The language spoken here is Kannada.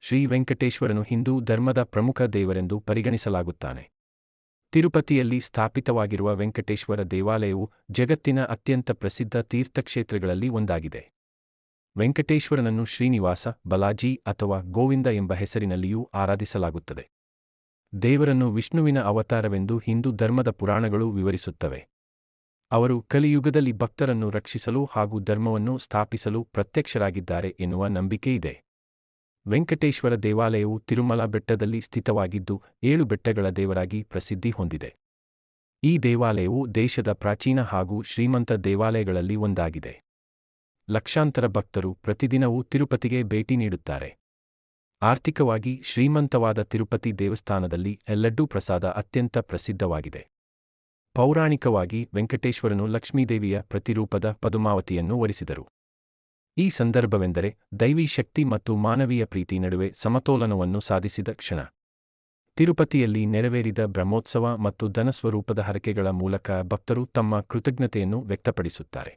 ಶ್ರೀ ವೆಂಕಟೇಶ್ವರನು ಹಿಂದೂ ಧರ್ಮದ ಪ್ರಮುಖ ದೇವರೆಂದು ಪರಿಗಣಿಸಲಾಗುತ್ತಾನೆ. ತಿರುಪತಿಯಲ್ಲಿ ಸ್ಥಾಪಿತವಾಗಿರುವ ವೆಂಕಟೇಶ್ವರ ದೇವಾಲಯವು ಜಗತ್ತಿನ ಅತ್ಯಂತ ಪ್ರಸಿದ್ಧ ತೀರ್ಥಕ್ಷೇತ್ರಗಳಲ್ಲಿ ಒಂದಾಗಿದೆ. ವೆಂಕಟೇಶ್ವರನನ್ನು ಶ್ರೀನಿವಾಸ, ಬಲಾಜಿ ಅಥವಾ ಗೋವಿಂದ ಎಂಬ ಹೆಸರಿನಲ್ಲಿಯೂ ಆರಾಧಿಸಲಾಗುತ್ತದೆ. ದೇವರನ್ನು ವಿಷ್ಣುವಿನ ಅವತಾರವೆಂದು ಹಿಂದೂ ಧರ್ಮದ ಪುರಾಣಗಳು ವಿವರಿಸುತ್ತವೆ. ಅವರು ಕಲಿಯುಗದಲ್ಲಿ ಭಕ್ತರನ್ನು ರಕ್ಷಿಸಲು ಹಾಗೂ ಧರ್ಮವನ್ನು ಸ್ಥಾಪಿಸಲು ಪ್ರತ್ಯಕ್ಷರಾಗಿದ್ದಾರೆ ಎನ್ನುವ ನಂಬಿಕೆಯಿದೆ. ವೆಂಕಟೇಶ್ವರ ದೇವಾಲಯವು ತಿರುಮಲ ಬೆಟ್ಟದಲ್ಲಿ ಸ್ಥಿತವಾಗಿದ್ದು 7 ಬೆಟ್ಟಗಳ ದೇವರಾಗಿ ಪ್ರಸಿದ್ಧಿ ಹೊಂದಿದೆ. ಈ ದೇವಾಲಯವು ದೇಶದ ಪ್ರಾಚೀನ ಹಾಗೂ ಶ್ರೀಮಂತ ದೇವಾಲಯಗಳಲ್ಲಿ ಒಂದಾಗಿದೆ. ಲಕ್ಷಾಂತರ ಭಕ್ತರು ಪ್ರತಿದಿನವೂ ತಿರುಪತಿಗೆ ಭೇಟಿ ನೀಡುತ್ತಾರೆ. ಆರ್ಥಿಕವಾಗಿ ಶ್ರೀಮಂತವಾದ ತಿರುಪತಿ ದೇವಸ್ಥಾನದಲ್ಲಿ ಲಡ್ಡು ಪ್ರಸಾದ ಅತ್ಯಂತ ಪ್ರಸಿದ್ಧವಾಗಿದೆ. ಪೌರಾಣಿಕವಾಗಿ ವೆಂಕಟೇಶ್ವರನು ಲಕ್ಷ್ಮೀದೇವಿಯ ಪ್ರತಿರೂಪದ ಪದುಮಾವತಿಯನ್ನು ವರಿಸಿದರು. ಈ ಸಂದರ್ಭವೆಂದರೆ ದೈವೀ ಶಕ್ತಿ ಮತ್ತು ಮಾನವೀಯ ಪ್ರೀತಿ ನಡುವೆ ಸಮತೋಲನವನ್ನು ಸಾಧಿಸಿದ ಕ್ಷಣ. ತಿರುಪತಿಯಲ್ಲಿ ನೆರವೇರಿದ ಬ್ರಹ್ಮೋತ್ಸವ ಮತ್ತು ಧನಸ್ವರೂಪದ ಹರಕೆಗಳ ಮೂಲಕ ಭಕ್ತರು ತಮ್ಮ ಕೃತಜ್ಞತೆಯನ್ನು ವ್ಯಕ್ತಪಡಿಸುತ್ತಾರೆ.